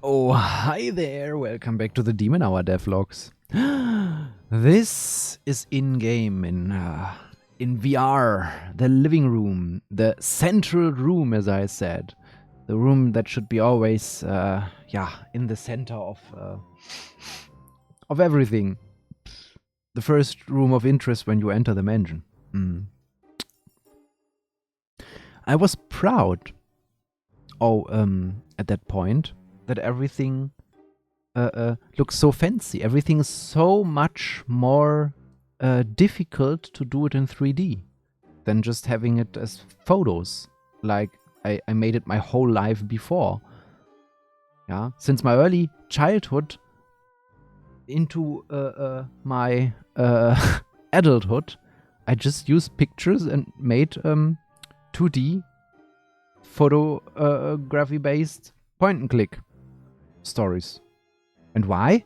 Oh, hi there. Welcome back to the Demonhour devlogs. This is in-game in VR, the living room, the central room, as I said. The room that should be always, in the center of everything. The first room of interest when you enter the mansion. I was proud, at that point, that everything looks so fancy. Everything is so much more difficult to do it in 3D than just having it as photos, like I made it my whole life before. Yeah, since my early childhood into my adulthood, I just used pictures and made 2D photography-based point-and-click stories. And why?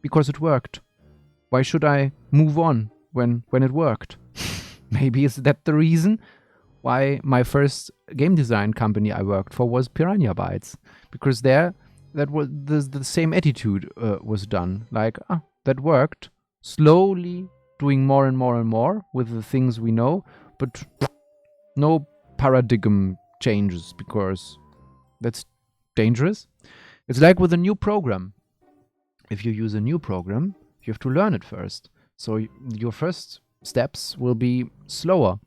Because it worked. Why should I move on when it worked? Maybe is that the reason why my first game design company I worked for was Piranha Bytes. Because there, that was the same attitude was done. Like, that worked. Slowly doing more and more and more with the things we know, but no paradigm changes because that's dangerous. It's like with a new program. If you use a new program, you have to learn it first. So your first steps will be slower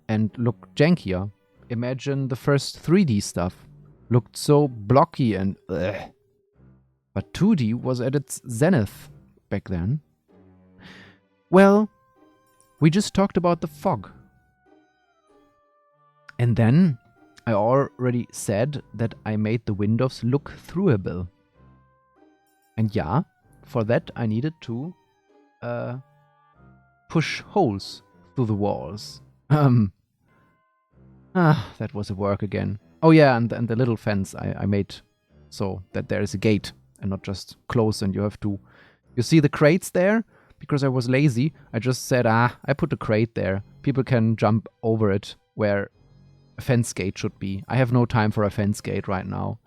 and look jankier. Imagine the first 3D stuff. Looked so blocky and ugh. But 2D was at its zenith back then. Well, we just talked about the fog. And then I already said that I made the windows look throughable. And yeah, for that I needed to push holes through the walls. That was a work again. Oh yeah, and the little fence I made so that there is a gate and not just close and you have to... You see the crates there? Because I was lazy, I just said, I put a crate there. People can jump over it where a fence gate should be. I have no time for a fence gate right now.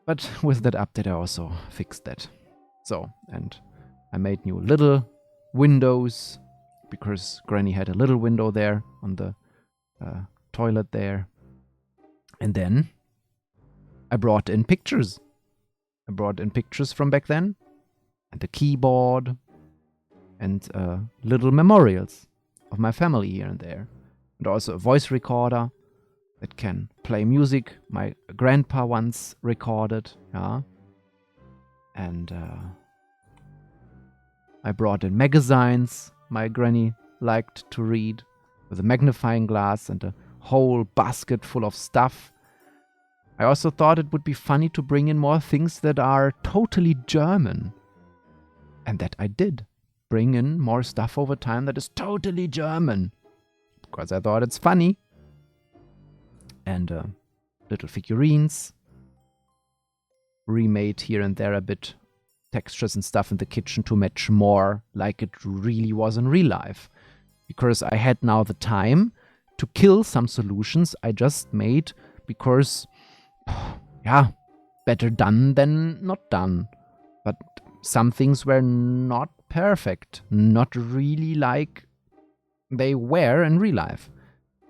But with that update I also fixed that. So, and I made new little windows because Granny had a little window there on the toilet there. And then I brought in pictures. I brought in pictures from back then and the keyboard and little memorials of my family here and there. And also a voice recorder that can play music my grandpa once recorded, yeah. And I brought in magazines my granny liked to read with a magnifying glass and a whole basket full of stuff. I also thought it would be funny to bring in more things that are totally German. And that I did. Bring in more stuff over time that is totally German. Because I thought it's funny. And little figurines. Remade here and there a bit textures and stuff in the kitchen to match more like it really was in real life. Because I had now the time to kill some solutions I just made because, yeah, better done than not done. But some things were not perfect, not really like they were in real life.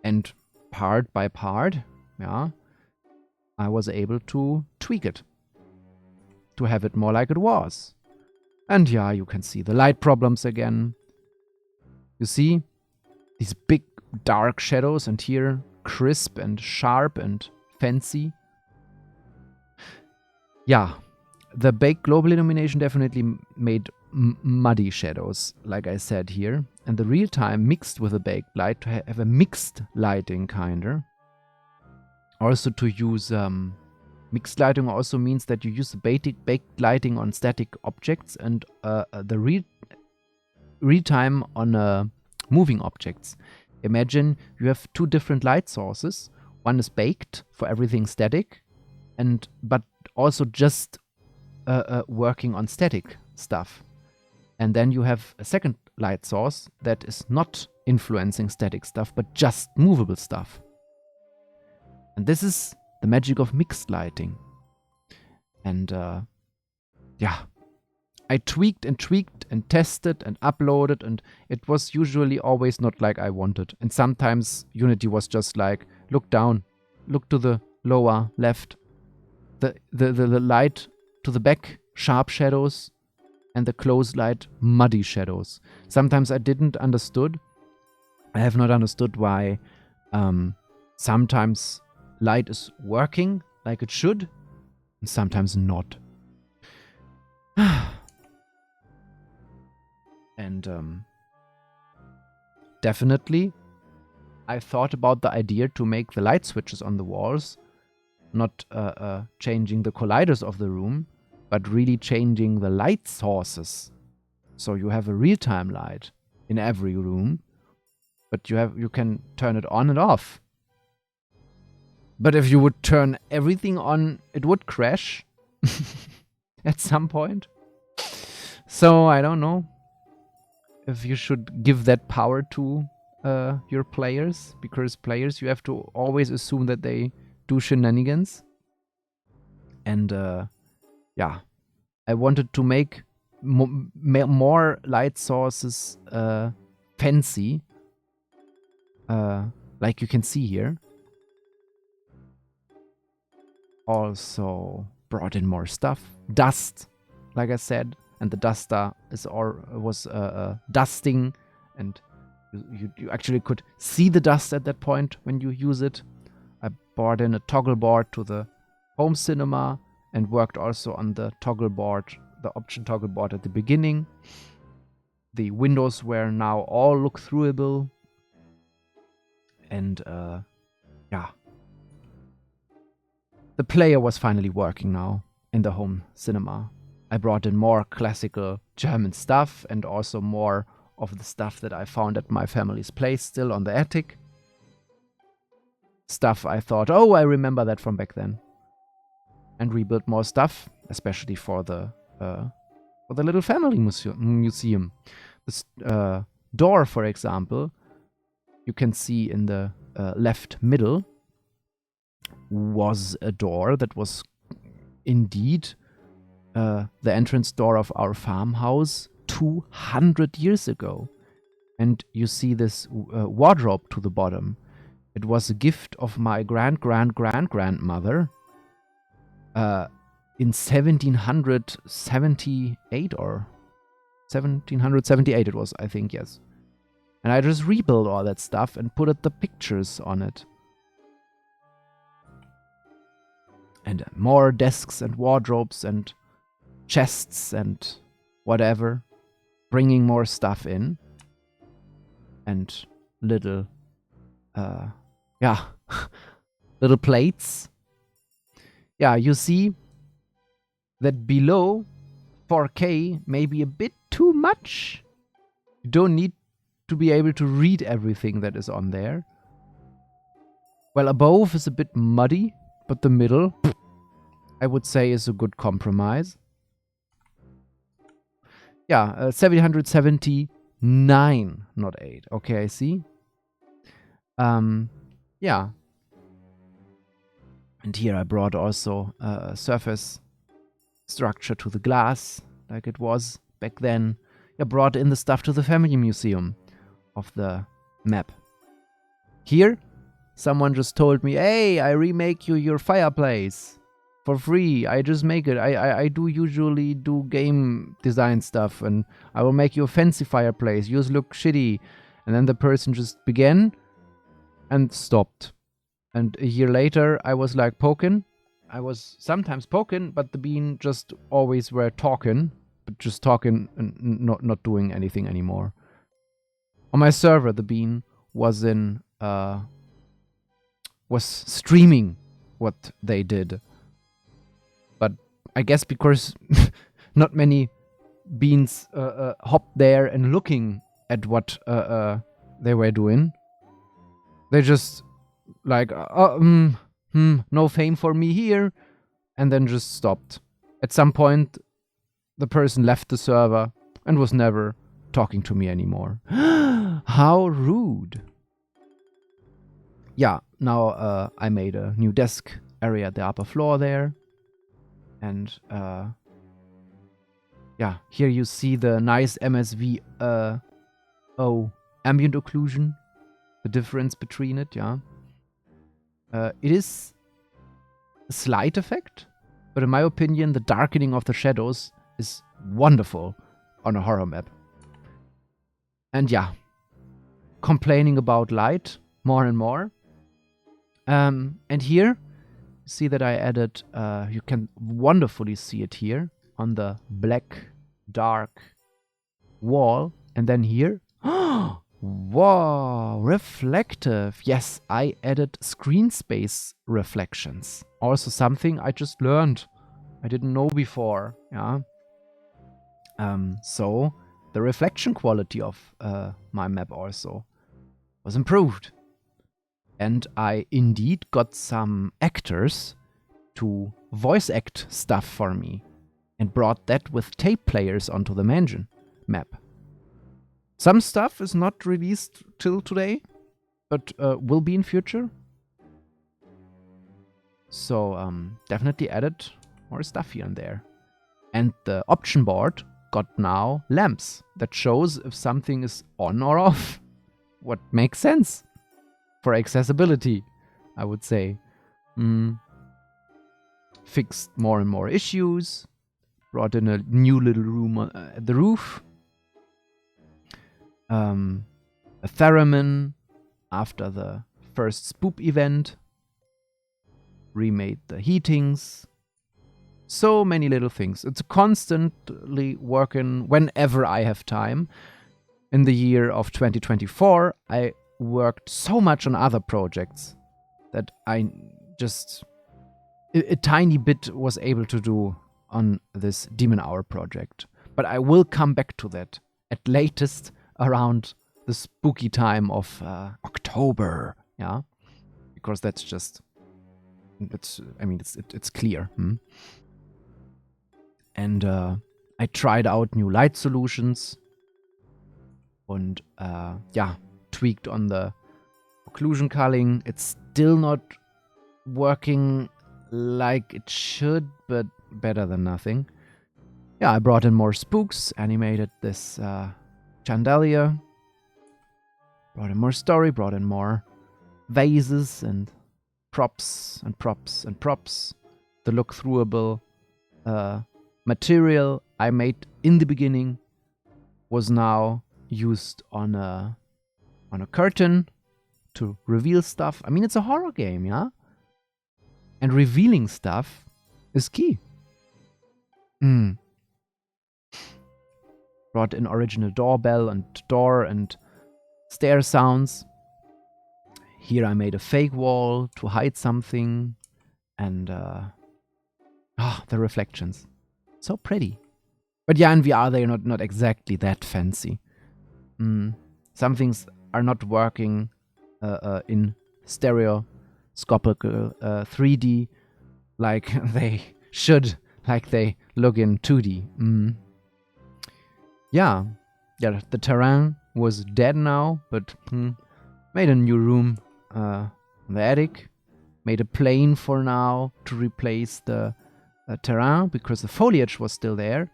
And part by part, yeah, I was able to tweak it, to have it more like it was. And yeah, you can see the light problems again. You see these big dark shadows and here crisp and sharp and fancy. Yeah, the baked global illumination definitely made muddy shadows, like I said here. And the real time mixed with the baked light to have a mixed lighting kinda. Also to use mixed lighting also means that you use the baked lighting on static objects and the real time on moving objects. Imagine you have two different light sources. One is baked for everything static, but also just working on static stuff. And then you have a second light source that is not influencing static stuff, but just movable stuff. And this is the magic of mixed lighting. And yeah, I tweaked and tested and uploaded, and it was usually always not like I wanted. And sometimes Unity was just like, look down, look to the lower left, the light to the back, sharp shadows, and the close light, muddy shadows. Sometimes I didn't understood. I have not understood why sometimes light is working like it should, and sometimes not. And definitely, I thought about the idea to make the light switches on the walls, not changing the colliders of the room, but really changing the light sources. So you have a real-time light in every room, but you can turn it on and off. But if you would turn everything on, it would crash at some point. So I don't know if you should give that power to your players, because players, you have to always assume that they do shenanigans. And yeah, I wanted to make more light sources fancy, like you can see here. Also brought in more stuff. Dust, like I said, and the duster was dusting, and you actually could see the dust at that point when you use it. I brought in a toggle board to the home cinema and worked also on the toggle board, the option toggle board at the beginning. The windows were now all look-throughable. And yeah. The player was finally working now in the home cinema. I brought in more classical German stuff and also more of the stuff that I found at my family's place still on the attic. Stuff I thought, oh, I remember that from back then. And rebuilt more stuff, especially for the little family museum. This door, for example, you can see in the left middle, was a door that was indeed the entrance door of our farmhouse 200 years ago. And you see this wardrobe to the bottom. It was a gift of my grandmother in 1778 or 1778 it was, I think, yes. And I just rebuilt all that stuff and put the pictures on it. And more desks and wardrobes and chests and whatever. Bringing more stuff in. And little, little plates. Yeah, you see that below 4K may be a bit too much. You don't need to be able to read everything that is on there. Well, above is a bit muddy, but the middle, I would say, is a good compromise. Yeah, 779, not 8. Okay, I see. Yeah. And here I brought also a surface structure to the glass, like it was back then. I brought in the stuff to the family museum of the map. Here, someone just told me, hey, I remake you your fireplace for free. I just make it. I do usually do game design stuff, and I will make you a fancy fireplace. Yours look shitty. And then the person just began and stopped. And a year later, I was like poking. I was sometimes poking, but the bean just always were talking, but just talking and not doing anything anymore. On my server, the bean was streaming what they did. But I guess because not many beans hopped there and looking at what they were doing, they just like, no fame for me here, and then just stopped. At some point, the person left the server and was never talking to me anymore. How rude. Yeah, now I made a new desk area at the upper floor there. And yeah, here you see the nice MSV ambient occlusion, the difference between it, yeah. It is a slight effect, but in my opinion, the darkening of the shadows is wonderful on a horror map. And yeah, complaining about light more and more. And here, see that I added, you can wonderfully see it here on the black, dark wall. And then here, wow, reflective. Yes, I added screen space reflections. Also something I just learned. I didn't know before, yeah. So the reflection quality of my map also was improved. And I indeed got some actors to voice act stuff for me and brought that with tape players onto the mansion map. Some stuff is not released till today, but will be in future. So definitely added more stuff here and there. And the option board got now lamps that shows if something is on or off. What makes sense for accessibility, I would say. Fixed more and more issues. Brought in a new little room at the roof. A theremin after the first spoop event. Remade the heatings. So many little things. It's constantly working whenever I have time. In the year of 2024, I worked so much on other projects that I just a tiny bit was able to do on this Demonhour project. But I will come back to that at latest around the spooky time of October, yeah, because that's just it's clear. And I tried out new light solutions and tweaked on the occlusion culling. It's still not working like it should, but better than nothing. Yeah, I brought in more spooks, animated this chandelier, brought in more story, brought in more vases and props and props and props. The look-throughable material I made in the beginning was now used on a curtain to reveal stuff. I mean, it's a horror game, yeah? And revealing stuff is key. Brought in original doorbell and door and stair sounds. Here I made a fake wall to hide something. And the reflections. So pretty. But yeah, in VR they're not exactly that fancy. Some things are not working in stereoscopical 3D like they should, like they look in 2D. Yeah, the terrain was dead now, but made a new room in the attic. Made a plane for now to replace the terrain because the foliage was still there,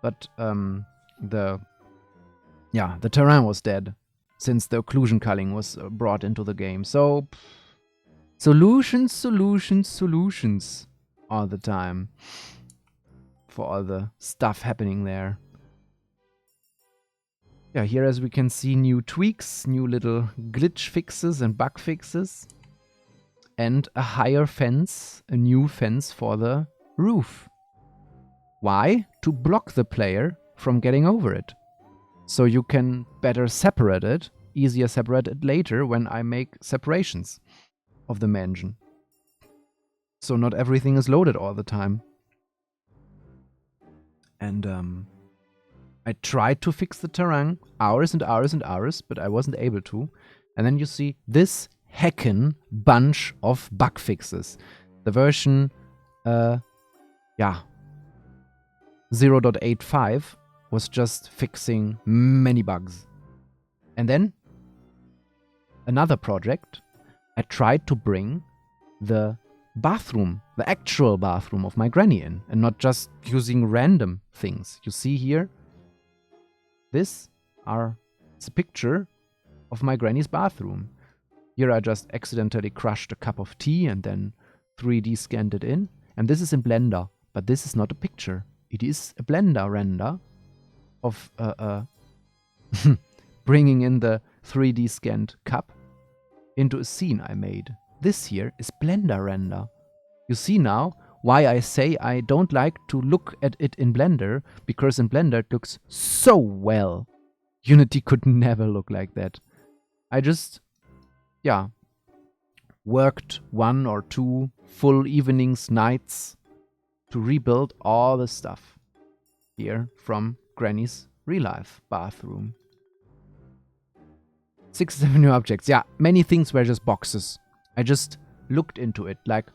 but the terrain was dead since the occlusion culling was brought into the game. So solutions all the time for all the stuff happening there. Yeah, here as we can see, new tweaks, new little glitch fixes and bug fixes, and a higher fence, a new fence for the roof. Why? To block the player from getting over it. So you can better separate it, easier separate it later when I make separations of the mansion. So not everything is loaded all the time. And I tried to fix the terrain hours and hours and hours, but I wasn't able to. And then you see this heckin' bunch of bug fixes. The version 0.85 was just fixing many bugs. And then another project, I tried to bring the bathroom, the actual bathroom of my granny in, and not just using random things. You see here, it's a picture of my granny's bathroom. Here I just accidentally crushed a cup of tea and then 3D scanned it in. And this is in Blender, but this is not a picture. It is a Blender render of bringing in the 3D scanned cup into a scene I made. This here is Blender render. You see now why I say I don't like to look at it in Blender, because in Blender it looks so well. Unity could never look like that. I just, yeah, worked 1 or 2 full evenings, nights to rebuild all the stuff here from Granny's Reallife bathroom. 6, 7 new objects. Yeah, many things were just boxes. I just looked into it like,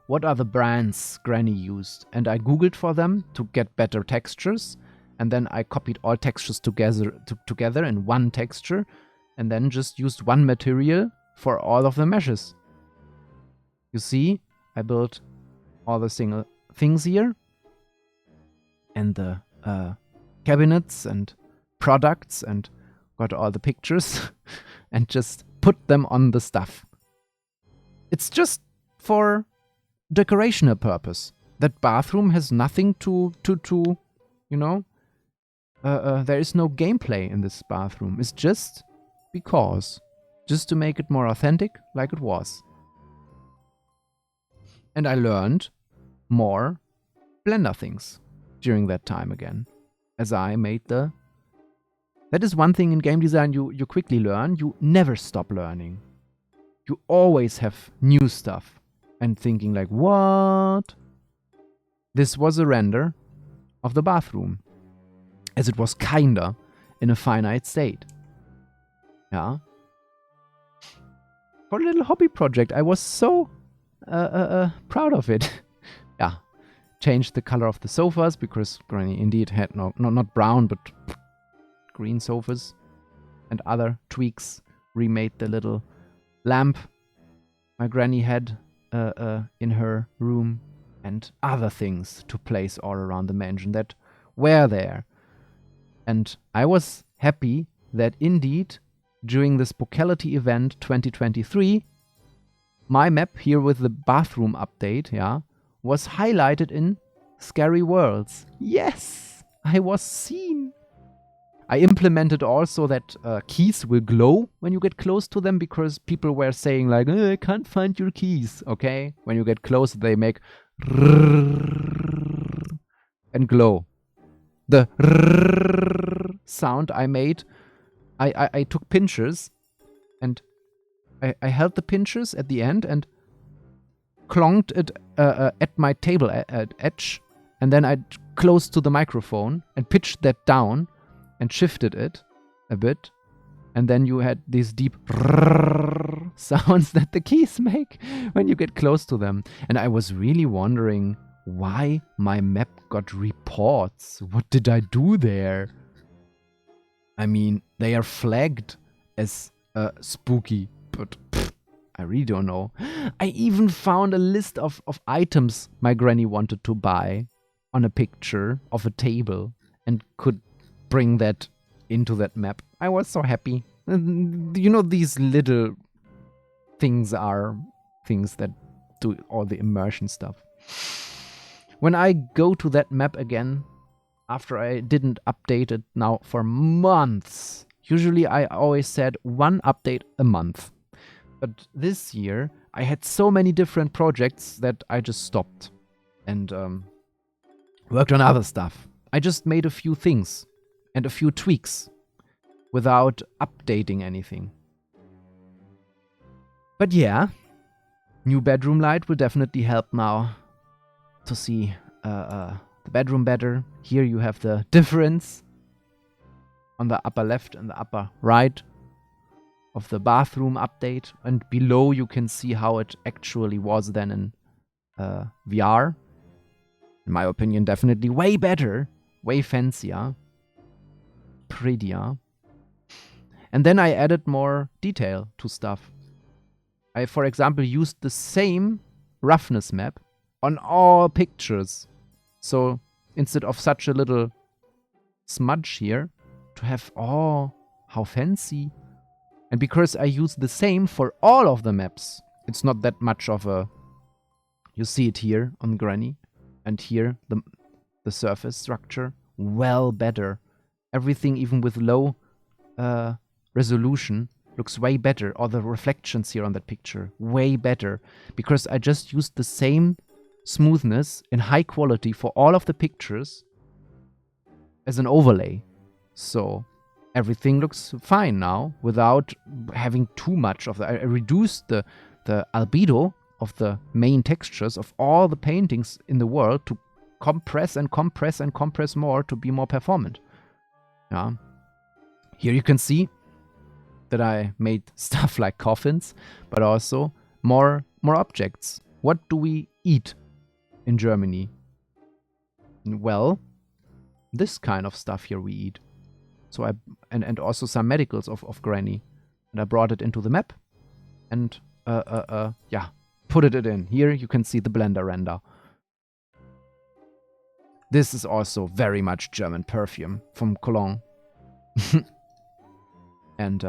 what are the brands Granny used? And I googled for them to get better textures. And then I copied all textures together in one texture. And then just used one material for all of the meshes. You see, I built all the single things here. And the cabinets and products, and got all the pictures and just put them on the stuff. It's just for decorational purpose. That bathroom has nothing to you know, there is no gameplay in this bathroom. It's just because, just to make it more authentic like it was. And I learned more Blender things during that time again, as I made the... That is one thing in game design you quickly learn. You never stop learning. You always have new stuff and thinking like, what? This was a render of the bathroom, as it was kinda in a finite state. Yeah. For a little hobby project, I was so proud of it. Yeah. Changed the color of the sofas, because Granny indeed had not brown, but green sofas, and other tweaks. Remade the little lamp my granny had in her room, and other things to place all around the mansion that were there. And I was happy that indeed, during the Spocality event 2023, my map here with the bathroom update, yeah, was highlighted in Scary Worlds. Yes! I was seen! I implemented also that keys will glow when you get close to them, because people were saying like, I can't find your keys, okay? When you get close, they make and glow. The sound I made, I took pinchers, and I held the pinchers at the end and clonked it at my table edge, and then I closed to the microphone and pitched that down and shifted it a bit, and then you had these deep sounds that the keys make when you get close to them. And I was really wondering why my map got reports. What did I do there? I mean, they are flagged as spooky, but I really don't know. I even found a list of items my granny wanted to buy on a picture of a table and could bring that into that map. I was so happy. You know, these little things are things that do all the immersion stuff. When I go to that map again, after I didn't update it now for months, usually I always said 1 update a month. But this year, I had so many different projects that I just stopped and worked on other stuff. I just made a few things and a few tweaks without updating anything. But yeah, new bedroom light will definitely help now to see the bedroom better. Here you have the difference on the upper left and the upper right of the bathroom update, and below you can see how it actually was then in VR. In my opinion, definitely way better, way fancier, prettier. And then I added more detail to stuff. I, for example, used the same roughness map on all pictures. So instead of such a little smudge here, to have, oh, how fancy. And because I use the same for all of the maps, it's not that much of a... You see it here on Granny, and here the surface structure, well better. Everything, even with low resolution, looks way better. Or the reflections here on that picture, way better. Because I just used the same smoothness in high quality for all of the pictures as an overlay. So everything looks fine now without having too much of I reduced the albedo of the main textures of all the paintings in the world to compress and compress and compress more to be more performant. Yeah. Here you can see that I made stuff like coffins, but also more objects. What do we eat in Germany? Well, this kind of stuff here we eat. So and also some medicals of Granny. And I brought it into the map and yeah, put it in. Here you can see the blender render. This is also very much German perfume from Cologne. And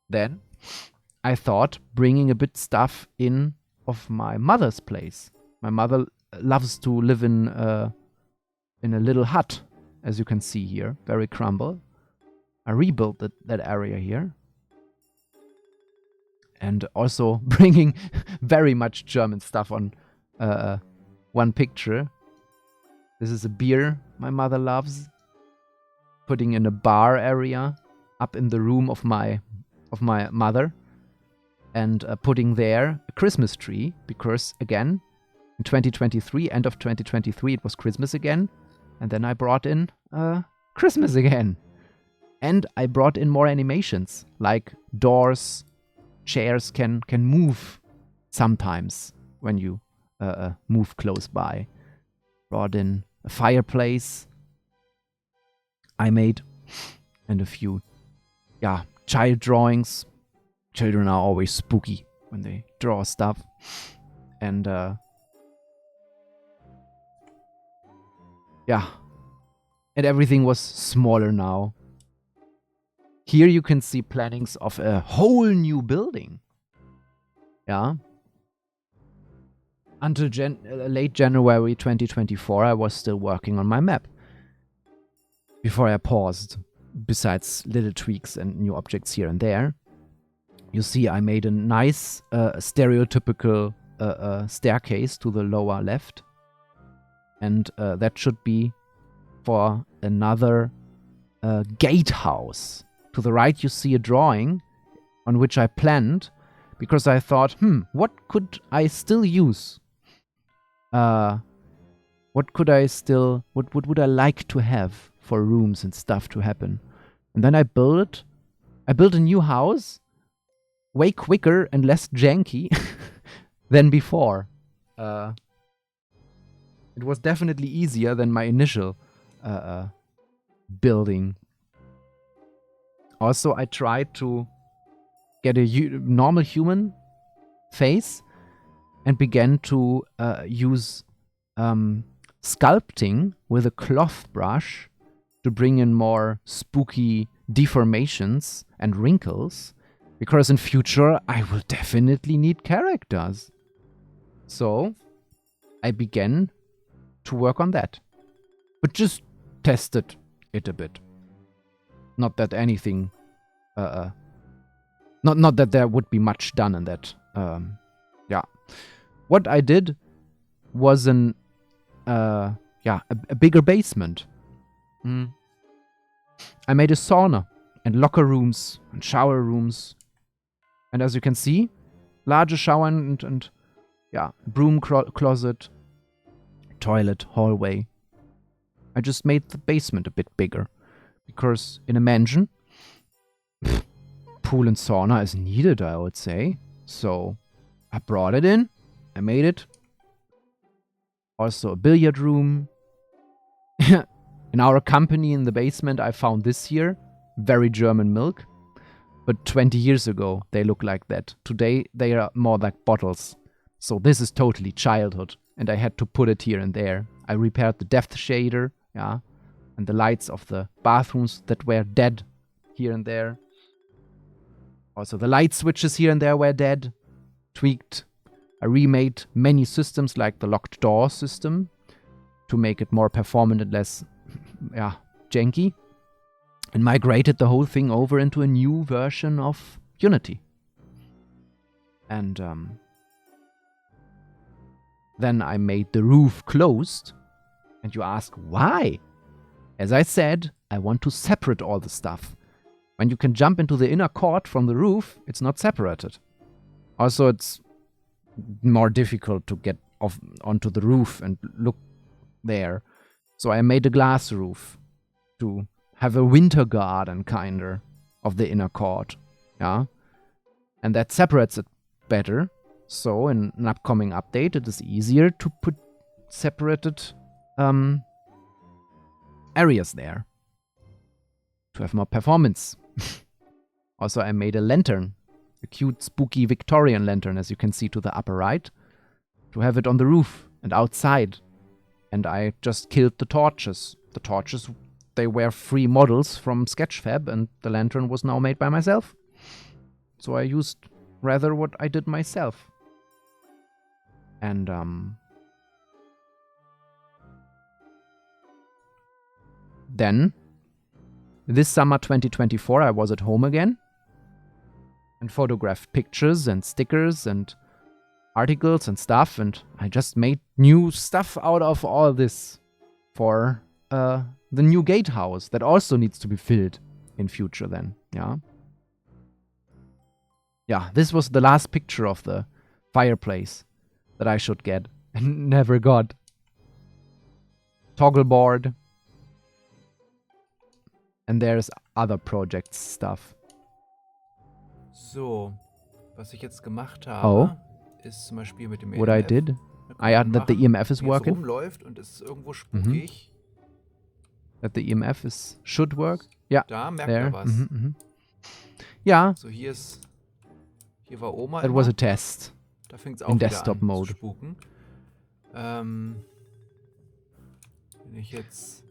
then I thought bringing a bit stuff in of my mother's place. My mother loves to live in a little hut, as you can see here, very crumble. I rebuilt that area here. And also bringing very much German stuff on one picture. This is a beer my mother loves. Putting in a bar area up in the room of my mother. And putting there a Christmas tree. Because, again, in 2023, end of 2023, it was Christmas again. And then I brought in Christmas again. And I brought in more animations. Like doors, chairs can move sometimes when you move close by. Brought in a fireplace I made. And a few, yeah, child drawings. Children are always spooky when they draw stuff. And yeah. And everything was smaller now. Here you can see plannings of a whole new building. Yeah. Until late January 2024, I was still working on my map. Before I paused, besides little tweaks and new objects here and there. You see, I made a nice stereotypical staircase to the lower left. And that should be for another gatehouse. To the right, you see a drawing on which I planned, because I thought, what could I still use? What would I like to have for rooms and stuff to happen? And then I built a new house, way quicker and less janky than before. It was definitely easier than my initial building. Also, I tried to get a normal human face and began to use sculpting with a cloth brush to bring in more spooky deformations and wrinkles, because in future I will definitely need characters. So I began to work on that, but just tested it a bit. Not that anything, not that there would be much done in that. Yeah, what I did was a bigger basement. I made a sauna and locker rooms and shower rooms, and as you can see, larger shower and broom closet, toilet, hallway. I just made the basement a bit bigger. Because in a mansion, pool and sauna is needed, I would say. So I brought it in. I made it. Also a billiard room. In our company in the basement, I found this here. Very German milk. But 20 years ago, they look like that. Today, they are more like bottles. So this is totally childhood, and I had to put it here and there. I repaired the depth shader, yeah, and the lights of the bathrooms that were dead here and there. Also the light switches here and there were dead, tweaked. I remade many systems like the locked door system to make it more performant and less, yeah, janky. And migrated the whole thing over into a new version of Unity. And then I made the roof closed. And you ask, why? As I said, I want to separate all the stuff. When you can jump into the inner court from the roof, it's not separated. Also, it's more difficult to get off onto the roof and look there. So I made a glass roof to have a winter garden, kinder, of the inner court. Yeah? And that separates it better. So in an upcoming update, it is easier to put separated areas there to have more performance. Also, I made a lantern, a cute, spooky Victorian lantern, as you can see to the upper right, to have it on the roof and outside. And I just killed the torches. The torches, they were free models from Sketchfab, and the lantern was now made by myself. So I used rather what I did myself. And then, this summer 2024, I was at home again and photographed pictures and stickers and articles and stuff, and I just made new stuff out of all this for the new gatehouse that also needs to be filled in future then, yeah. Yeah, this was the last picture of the fireplace that I should get and never got. Toggle board. And there's other project stuff. So, was ich jetzt gemacht habe, ist zum Beispiel mit dem EMF. What I did? I added that the EMF is working. Rumläuft und ist irgendwo spukig. That the EMF should work. Ja, da merkt er was. Ja. So, hier war Oma. That was a test. Da fängt es auch in wieder Desktop an Mode. zu spuken. Wenn ich jetzt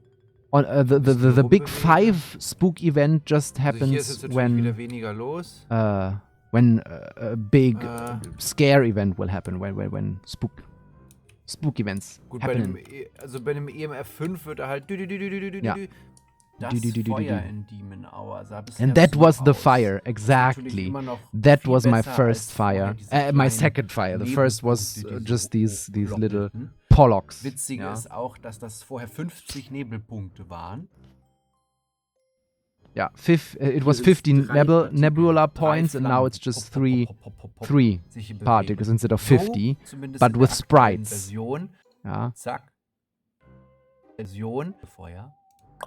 the big 5 spook event just happens when a big scare event will happen, when spook events happen. Bei dem EMF 5 wird er halt das Feuer in Demonhour. And that was the fire, exactly. That was my first fire. My second fire. The first was just these little Pollocks. Witzig ist auch, dass das vorher 50 Nebelpunkte waren. Yeah, it was 15 nebula points, and now it's just three particles instead of 50, but with sprites. Yeah. Zack. Version. Feuer.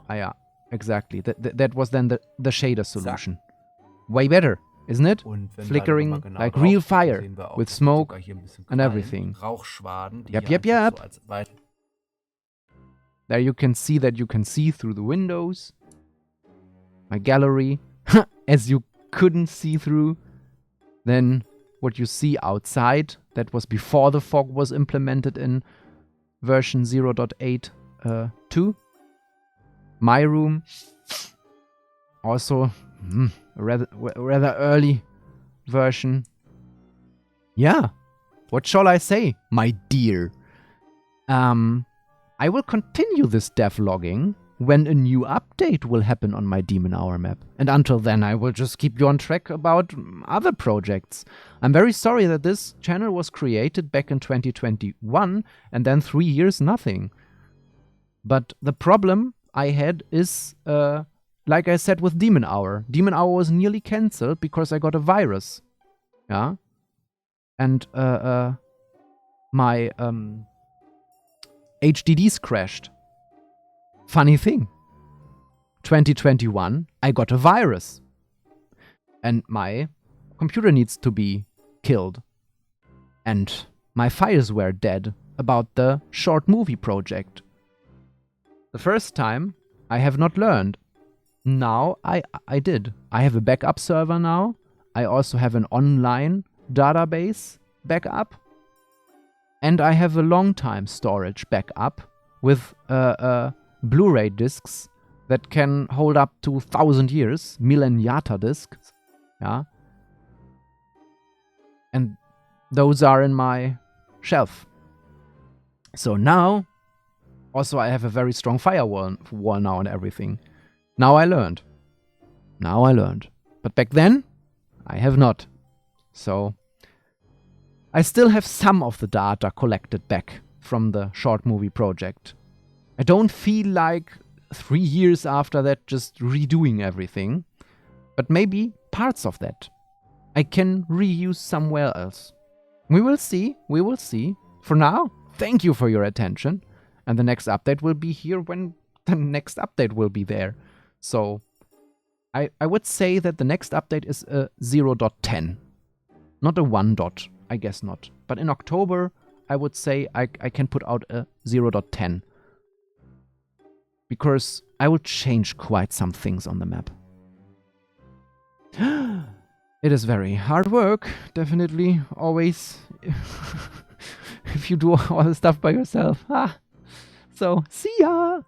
Ah, yeah, exactly. That was then the shader solution. Way better, isn't it? Flickering like real fire with smoke and everything. Yep. There you can see that you can see through the windows. My gallery, as you couldn't see through. Then what you see outside, that was before the fog was implemented in version 0.8.2. My room, also a rather early version. Yeah, what shall I say, my dear? I will continue this devlogging when a new update will happen on my Demonhour map. And until then, I will just keep you on track about other projects. I'm very sorry that this channel was created back in 2021 and then 3 years nothing. But the problem I had is, like I said with Demonhour. Demonhour was nearly cancelled because I got a virus. Yeah? And my HDDs crashed. Funny thing. 2021, I got a virus. And my computer needs to be killed. And my files were dead about the short movie project. The first time, I have not learned. Now, I did. I have a backup server now. I also have an online database backup. And I have a long time storage backup with Blu-ray discs that can hold up to 1,000 years, millenniata discs. Yeah. And those are in my shelf. So now, also I have a very strong firewall now and everything. Now I learned. But back then, I have not. So I still have some of the data collected back from the short movie project. I don't feel like 3 years after that just redoing everything, but maybe parts of that I can reuse somewhere else. We will see. For now, thank you for your attention, and the next update will be here when the next update will be there. So I would say that the next update is a 0.10, not a 1. I guess not. But in October, I would say I can put out a 0.10. Because I will change quite some things on the map. It is very hard work, definitely, always. If you do all the stuff by yourself. So, see ya!